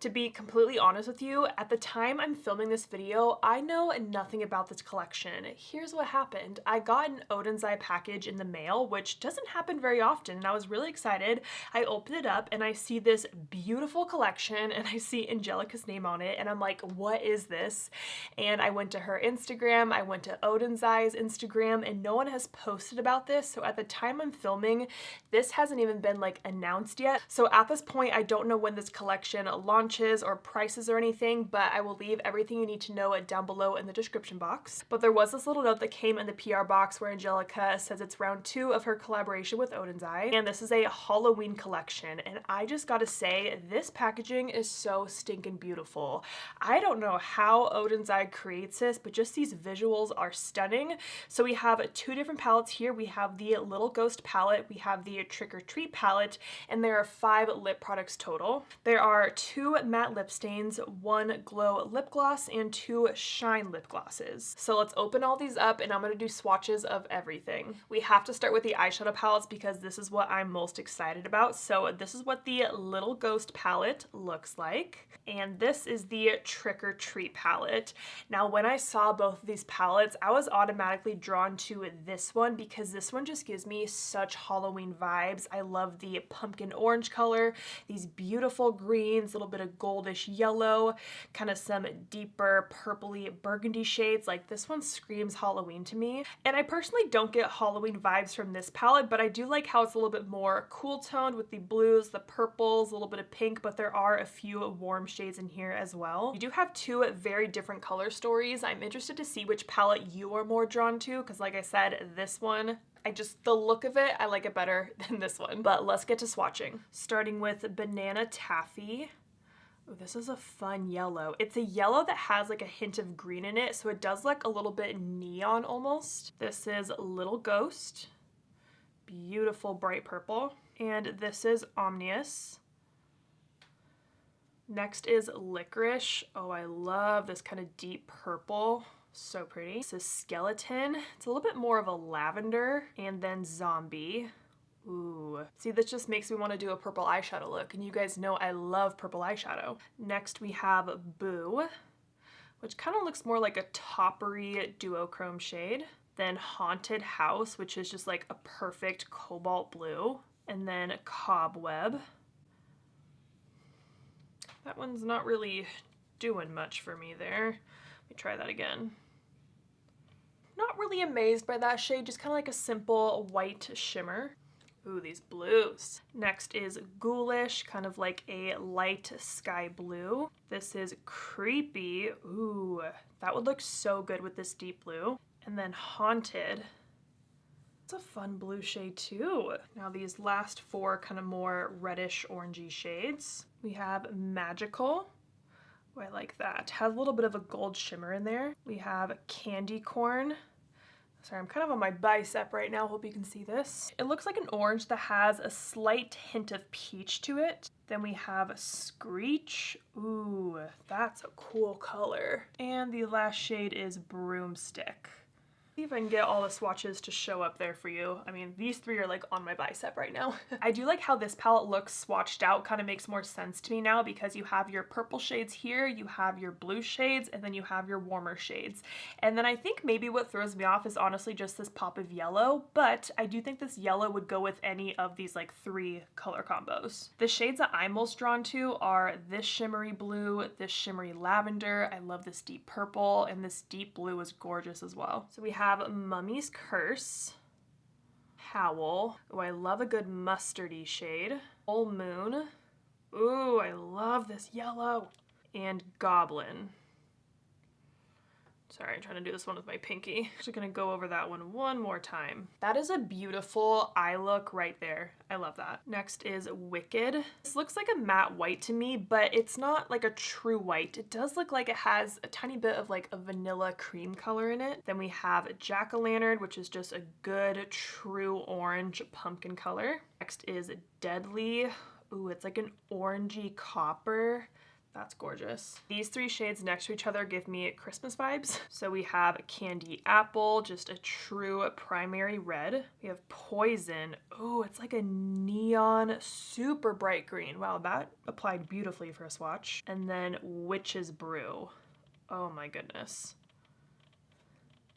To be completely honest with you, at the time I'm filming this video, I know nothing about this collection. Here's what happened. I got an Odensai package in the mail, which doesn't happen very often, and I was really excited. I opened it up and I see this beautiful collection and I see Angelica's name on it and I'm like, what is this? And I went to her Instagram, I went to Odensai's Instagram, and no one has posted about this. So at the time I'm filming, this hasn't even been like announced yet. So at this point, I don't know when this collection launches or prices or anything, but I will leave everything you need to know down below in the description box. But there was this little note that came in the PR box where Angelica says it's round 2 of her collaboration with Odensai, and this is a Halloween collection. And I just gotta say, this packaging is so stinking beautiful. I don't know how Odensai creates this, but just these visuals are stunning. So we have 2 different palettes here. We have the Little Ghost palette, we have the Trick or Treat palette, and there are 5 lip products total. There are 2 matte lip stains, 1 glow lip gloss, and 2 shine lip glosses. So let's open all these up and I'm gonna do swatches of everything. We have to start with the eyeshadow palettes because this is what I'm most excited about. So this is what the Little Ghost palette looks like. And this is the Trick or Treat palette. Now, when I saw both of these palettes, I was automatically drawn to this one because this one just gives me such Halloween vibes. I love the pumpkin orange color, these beautiful greens, a little bit of goldish yellow, kind of some deeper purpley burgundy shades. Like, this one screams Halloween to me. And I personally don't get Halloween vibes from this palette, but I do like how it's a little bit more cool toned with the blues, the purples, a little bit of pink, but there are a few warm shades in here as well. You do have 2 very different color stories. I'm interested to see which palette you are more drawn to, because like I said, this one, the look of it, I like it better than this one. But let's get to swatching. Starting with Banana Taffy. Ooh, this is a fun yellow. It's a yellow that has like a hint of green in it, so it does look a little bit neon almost. This is Little Ghost. Beautiful bright purple. And this is Omnius. Next is Licorice. Oh, I love this kind of deep purple. So pretty. This is Skeleton. It's a little bit more of a lavender. And then Zombie. Ooh. See, this just makes me want to do a purple eyeshadow look, and you guys know I love purple eyeshadow. Next we have Boo, which kind of looks more like a toppery duochrome shade. Then Haunted House, which is just like a perfect cobalt blue. And then Cobweb. That one's not really doing much for me there. Let me try that again. Not really amazed by that shade, just kind of like a simple white shimmer. Ooh, these blues. Next is Ghoulish, kind of like a light sky blue. This is Creepy. Ooh, that would look so good with this deep blue. And then Haunted. It's a fun blue shade too. Now these last 4 kind of more reddish orangey shades. We have Magical. Oh, I like that. Has a little bit of a gold shimmer in there. We have Candy Corn. Sorry, I'm kind of on my bicep right now. Hope you can see this. It looks like an orange that has a slight hint of peach to it. Then we have Screech. Ooh, that's a cool color. And the last shade is Broomstick. See if I can get all the swatches to show up there for you. I mean, these 3 are like on my bicep right now. I do like how this palette looks swatched out, kind of makes more sense to me now because you have your purple shades here, you have your blue shades, and then you have your warmer shades. And then I think maybe what throws me off is honestly just this pop of yellow, but I do think this yellow would go with any of these like 3 color combos. The shades that I'm most drawn to are this shimmery blue, this shimmery lavender, I love this deep purple, and this deep blue is gorgeous as well. So we have Mummy's Curse, Howl. Oh, I love a good mustardy shade. Full Moon. Ooh, I love this yellow. And Goblin. Sorry, I'm trying to do this one with my pinky. Just gonna go over that one more time. That is a beautiful eye look right there. I love that. Next is Wicked. This looks like a matte white to me, but it's not like a true white. It does look like it has a tiny bit of like a vanilla cream color in it. Then we have Jack-o'-lantern, which is just a good true orange pumpkin color. Next is Deadly. Ooh, it's like an orangey copper. That's gorgeous. These three shades next to each other give me Christmas vibes. So we have Candy Apple, just a true primary red. We have Poison. Oh, it's like a neon, super bright green. Wow, that applied beautifully for a swatch. And then Witch's Brew. Oh my goodness.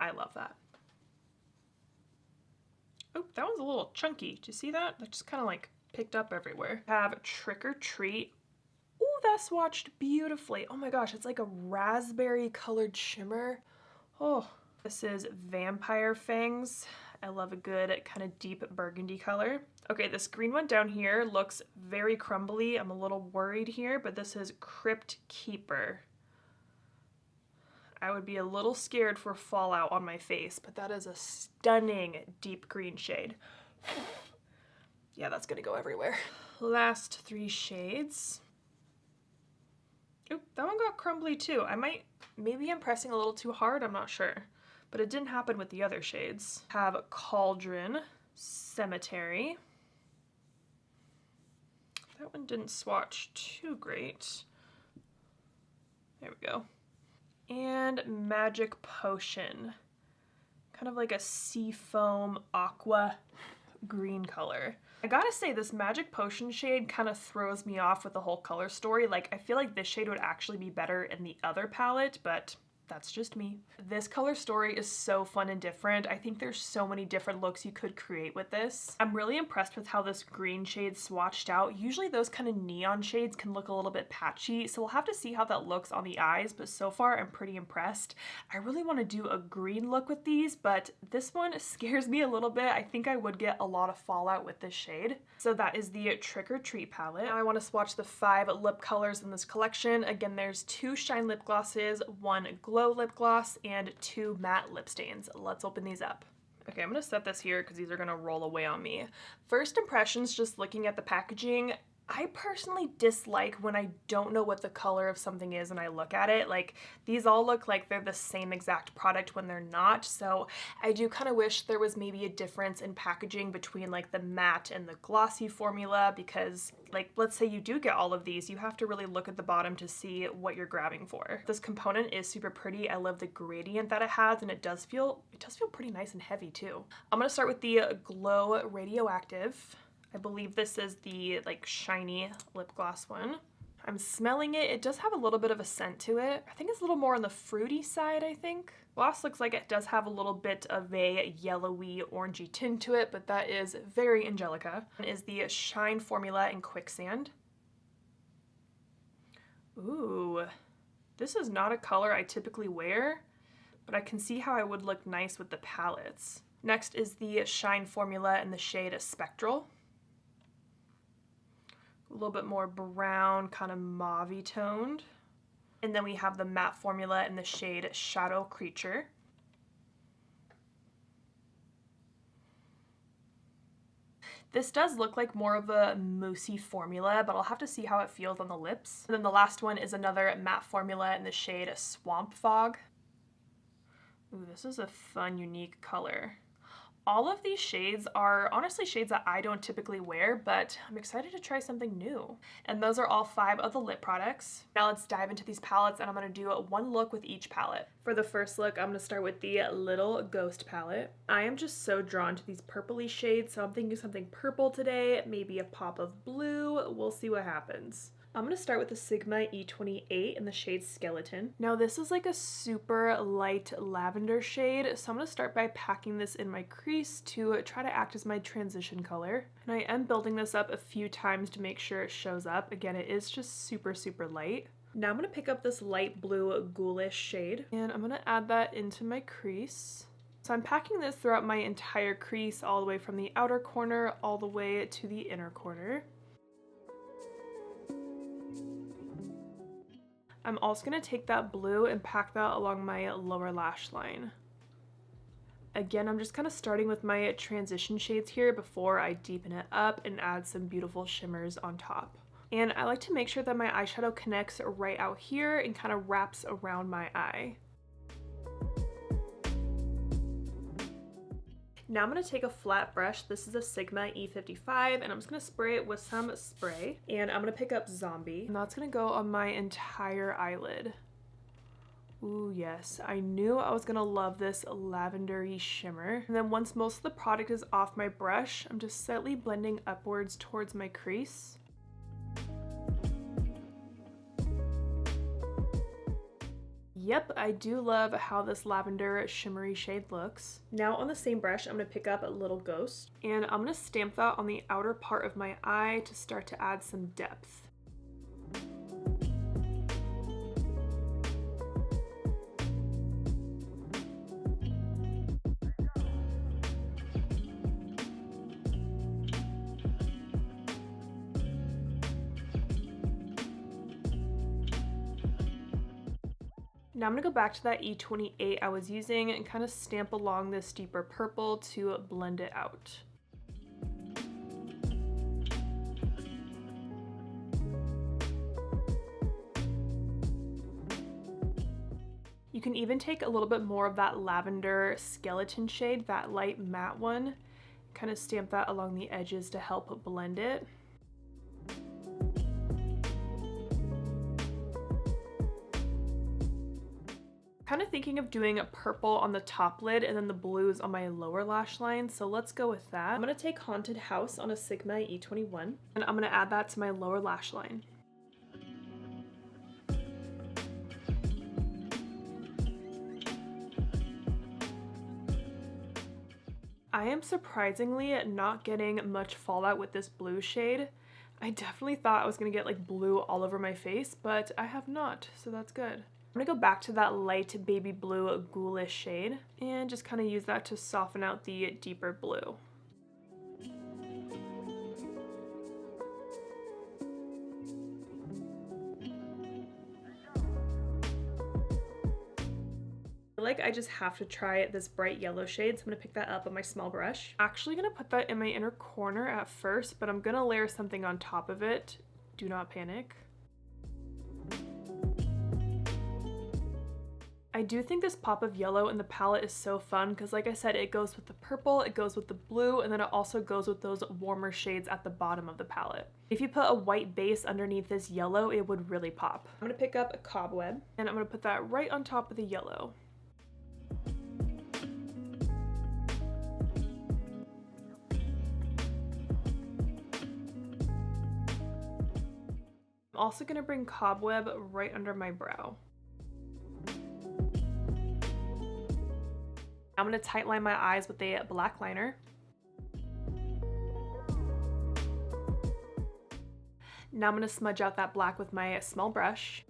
I love that. Oh, that one's a little chunky. Do you see that? That just kind of like picked up everywhere. We have Trick or Treat. Oh, that swatched beautifully. Oh my gosh, it's like a raspberry colored shimmer. Oh, this is Vampire Fangs. I love a good kind of deep burgundy color. Okay, this green one down here looks very crumbly. I'm a little worried here, but this is Crypt Keeper. I would be a little scared for fallout on my face, but that is a stunning deep green shade. Yeah, that's gonna go everywhere. Last three shades. Oop, that one got crumbly too. Maybe I'm pressing a little too hard, I'm not sure. But it didn't happen with the other shades. Have Cauldron, Cemetery. That one didn't swatch too great. There we go. And Magic Potion. Kind of like a seafoam aqua green color. I gotta say, this Magic Potion shade kind of throws me off with the whole color story. Like, I feel like this shade would actually be better in the other palette, but that's just me. This color story is so fun and different. I think there's so many different looks you could create with this. I'm really impressed with how this green shade swatched out. Usually those kind of neon shades can look a little bit patchy, so we'll have to see how that looks on the eyes, but so far I'm pretty impressed. I really want to do a green look with these, but this one scares me a little bit. I think I would get a lot of fallout with this shade. So that is the Trick or Treat palette. Now I want to swatch the 5 lip colors in this collection. Again, there's 2 shine lip glosses, 1 glow lip gloss, and 2 matte lip stains. Let's open these up. Okay, I'm gonna set this here because these are gonna roll away on me. First impressions, just looking at the packaging, I personally dislike when I don't know what the color of something is and I look at it. Like, these all look like they're the same exact product when they're not, so I do kind of wish there was maybe a difference in packaging between like the matte and the glossy formula, because like, let's say you do get all of these, you have to really look at the bottom to see what you're grabbing for. This component is super pretty. I love the gradient that it has, and it does feel pretty nice and heavy too. I'm gonna start with the Glow Radioactive. I believe this is the like shiny lip gloss one. I'm smelling it. It does have a little bit of a scent to it. I think it's a little more on the fruity side, I think. Gloss looks like it does have a little bit of a yellowy, orangey tint to it, but that is very Angelica. And is the Shine Formula in Quicksand. Ooh, this is not a color I typically wear, but I can see how I would look nice with the palettes. Next is the Shine Formula in the shade Spectral. A little bit more brown, kind of mauve-y toned. And then we have the matte formula in the shade Shadow Creature. This does look like more of a moussey formula, but I'll have to see how it feels on the lips. And then the last one is another matte formula in the shade Swamp Fog. Ooh, this is a fun, unique color. All of these shades are honestly shades that I don't typically wear, but I'm excited to try something new. And those are all 5 of the lip products. Now let's dive into these palettes, and I'm gonna do one look with each palette. For the first look, I'm gonna start with the Little Ghost palette. I am just so drawn to these purpley shades, so I'm thinking something purple today, maybe a pop of blue. We'll see what happens. I'm gonna start with the Sigma E28 in the shade Skeleton. Now this is like a super light lavender shade, so I'm gonna start by packing this in my crease to try to act as my transition color. And I am building this up a few times to make sure it shows up. Again, it is just super, super light. Now I'm gonna pick up this light blue Ghoulish shade, and I'm gonna add that into my crease. So I'm packing this throughout my entire crease, all the way from the outer corner all the way to the inner corner. I'm also going to take that blue and pack that along my lower lash line. Again, I'm just kind of starting with my transition shades here before I deepen it up and add some beautiful shimmers on top. And I like to make sure that my eyeshadow connects right out here and kind of wraps around my eye. Now I'm going to take a flat brush. This is a Sigma E55, and I'm just going to spray it with some spray. And I'm going to pick up Zombie, and that's going to go on my entire eyelid. Ooh, yes. I knew I was gonna love this lavender-y shimmer. And then once most of the product is off my brush, I'm just slightly blending upwards towards my crease. Yep, I do love how this lavender shimmery shade looks. Now on the same brush, I'm gonna pick up a Little Ghost, and I'm gonna stamp that on the outer part of my eye to start to add some depth. Now I'm going to go back to that E28 I was using and kind of stamp along this deeper purple to blend it out. You can even take a little bit more of that lavender skeleton shade, that light matte one, kind of stamp that along the edges to help blend it. Kind of thinking of doing a purple on the top lid and then the blues on my lower lash line, so let's go with that. I'm going to take Haunted House on a Sigma E21, and I'm going to add that to my lower lash line. I am surprisingly not getting much fallout with this blue shade. I definitely thought I was going to get like blue all over my face, but I have not, so that's good. I'm gonna go back to that light baby blue ghoulish shade and just kind of use that to soften out the deeper blue. I feel like I just have to try this bright yellow shade, so I'm gonna pick that up on my small brush. Actually gonna put that in my inner corner at first, but I'm gonna layer something on top of it. Do not panic. I do think this pop of yellow in the palette is so fun because, like I said, it goes with the purple, it goes with the blue, and then it also goes with those warmer shades at the bottom of the palette. If you put a white base underneath this yellow, it would really pop. I'm going to pick up a Cobweb, and I'm going to put that right on top of the yellow. I'm also going to bring Cobweb right under my brow. I'm going to tightline my eyes with a black liner. Now I'm going to smudge out that black with my small brush.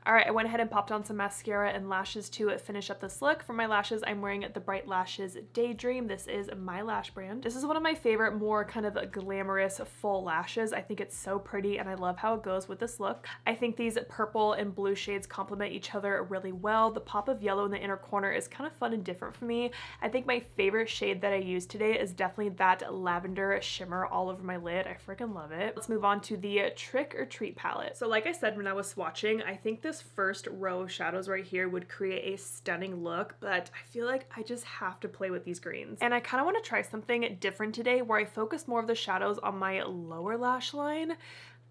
Alright, I went ahead and popped on some mascara and lashes to finish up this look. For my lashes, I'm wearing the Bright Lashes Daydream. This is my lash brand. This is one of my favorite, more kind of glamorous full lashes. I think it's so pretty and I love how it goes with this look. I think these purple and blue shades complement each other really well. The pop of yellow in the inner corner is kind of fun and different for me. I think my favorite shade that I use today is definitely that lavender shimmer all over my lid. I freaking love it. Let's move on to the Trick or Treat palette. So like I said when I was swatching, I think this first row of shadows right here would create a stunning look, but I feel like I just have to play with these greens. And I kind of want to try something different today where I focus more of the shadows on my lower lash line.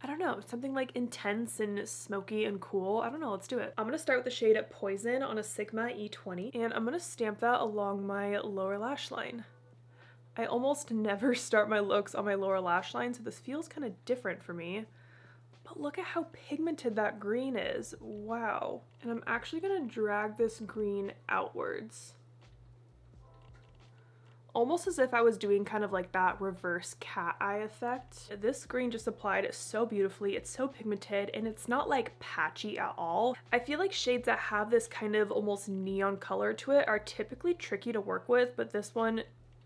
I don't know, something like intense and smoky and cool. I don't know, let's do it. I'm going to start with the shade Poison on a Sigma E20, and I'm going to stamp that along my lower lash line. I almost never start my looks on my lower lash line, so this feels kind of different for me. But look at how pigmented that green is. Wow. And I'm actually going to drag this green outwards. Almost as if I was doing kind of like that reverse cat eye effect. This green just applied so beautifully. It's so pigmented and it's not like patchy at all. I feel like shades that have this kind of almost neon color to it are typically tricky to work with, but this one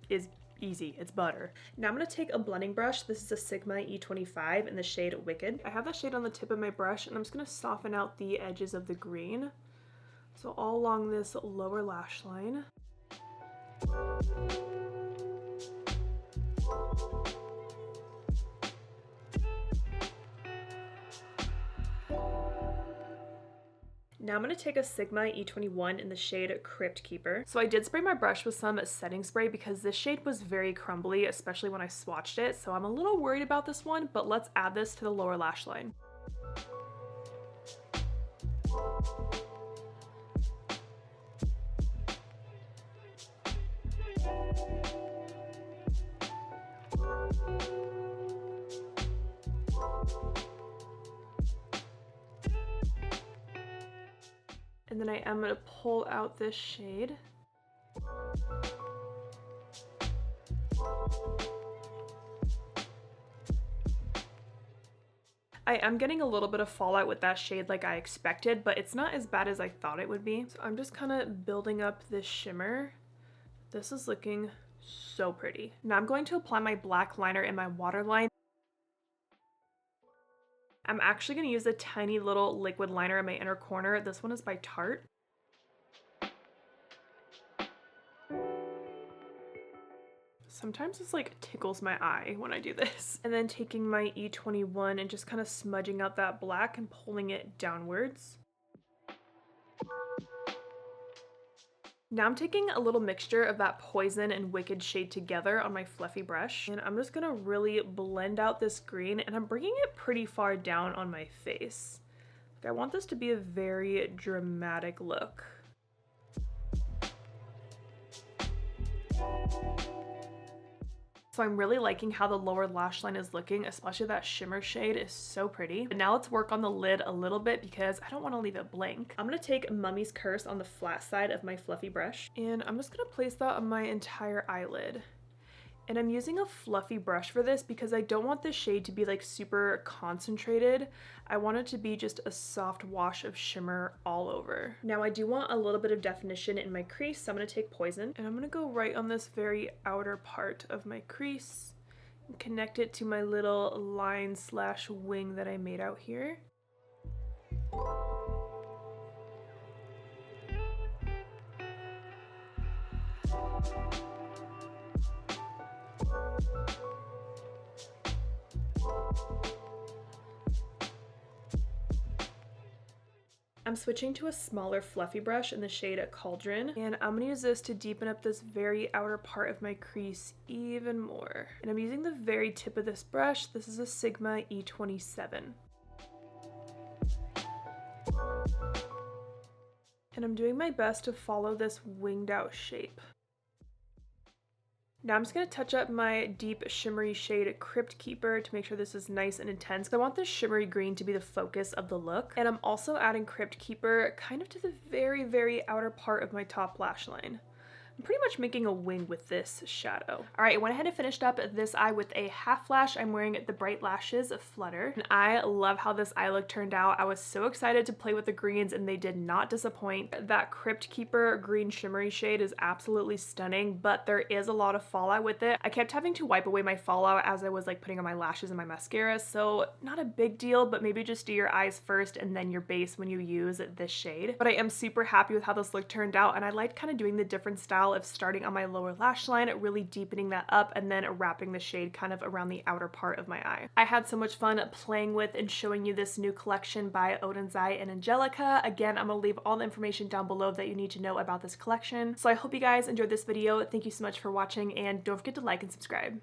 is easy, it's butter. Now I'm going to take a blending brush. This is a Sigma E25 in the shade Wicked. I have that shade on the tip of my brush and I'm just going to soften out the edges of the green. So all along this lower lash line. Now I'm going to take a Sigma E21 in the shade Crypt Keeper. So I did spray my brush with some setting spray because this shade was very crumbly, especially when I swatched it. So I'm a little worried about this one, but let's add this to the lower lash line. And then I am going to pull out this shade. I am getting a little bit of fallout with that shade like I expected, but it's not as bad as I thought it would be. So I'm just kind of building up this shimmer. This is looking so pretty. Now I'm going to apply my black liner in my waterline. I'm actually going to use a tiny little liquid liner in my inner corner. This one is by Tarte. Sometimes it's like tickles my eye when I do this. And then taking my E21 and just kind of smudging out that black and pulling it downwards. Now I'm taking a little mixture of that Poison and Wicked shade together on my fluffy brush, and I'm just gonna really blend out this green, and I'm bringing it pretty far down on my face. I want this to be a very dramatic look. So I'm really liking how the lower lash line is looking, especially that shimmer shade is so pretty. But now let's work on the lid a little bit because I don't want to leave it blank. I'm going to take Mummy's Curse on the flat side of my fluffy brush, and I'm just going to place that on my entire eyelid. And I'm using a fluffy brush for this because I don't want the shade to be like super concentrated. I want it to be just a soft wash of shimmer all over. Now I do want a little bit of definition in my crease, so I'm going to take Poison. And I'm going to go right on this very outer part of my crease and connect it to my little line slash wing that I made out here. I'm switching to a smaller fluffy brush in the shade Cauldron, and I'm going to use this to deepen up this very outer part of my crease even more. And I'm using the very tip of this brush. This is a Sigma E27. And I'm doing my best to follow this winged out shape. Now I'm just going to touch up my deep shimmery shade Crypt Keeper to make sure this is nice and intense. I want this shimmery green to be the focus of the look. And I'm also adding Crypt Keeper kind of to the very, very outer part of my top lash line. I'm pretty much making a wing with this shadow. All right, I went ahead and finished up this eye with a half lash. I'm wearing the Bright Lashes Flutter, and I love how this eye look turned out. I was so excited to play with the greens, and they did not disappoint. That Crypt Keeper green shimmery shade is absolutely stunning, but there is a lot of fallout with it. I kept having to wipe away my fallout as I was like putting on my lashes and my mascara, so not a big deal, but maybe just do your eyes first and then your base when you use this shade. But I am super happy with how this look turned out, and I liked kind of doing the different style of starting on my lower lash line, really deepening that up, and then wrapping the shade kind of around the outer part of my eye. I had so much fun playing with and showing you this new collection by Oden's Eye and Angelica. Again, I'm gonna leave all the information down below that you need to know about this collection. So I hope you guys enjoyed this video. Thank you so much for watching, and don't forget to like and subscribe.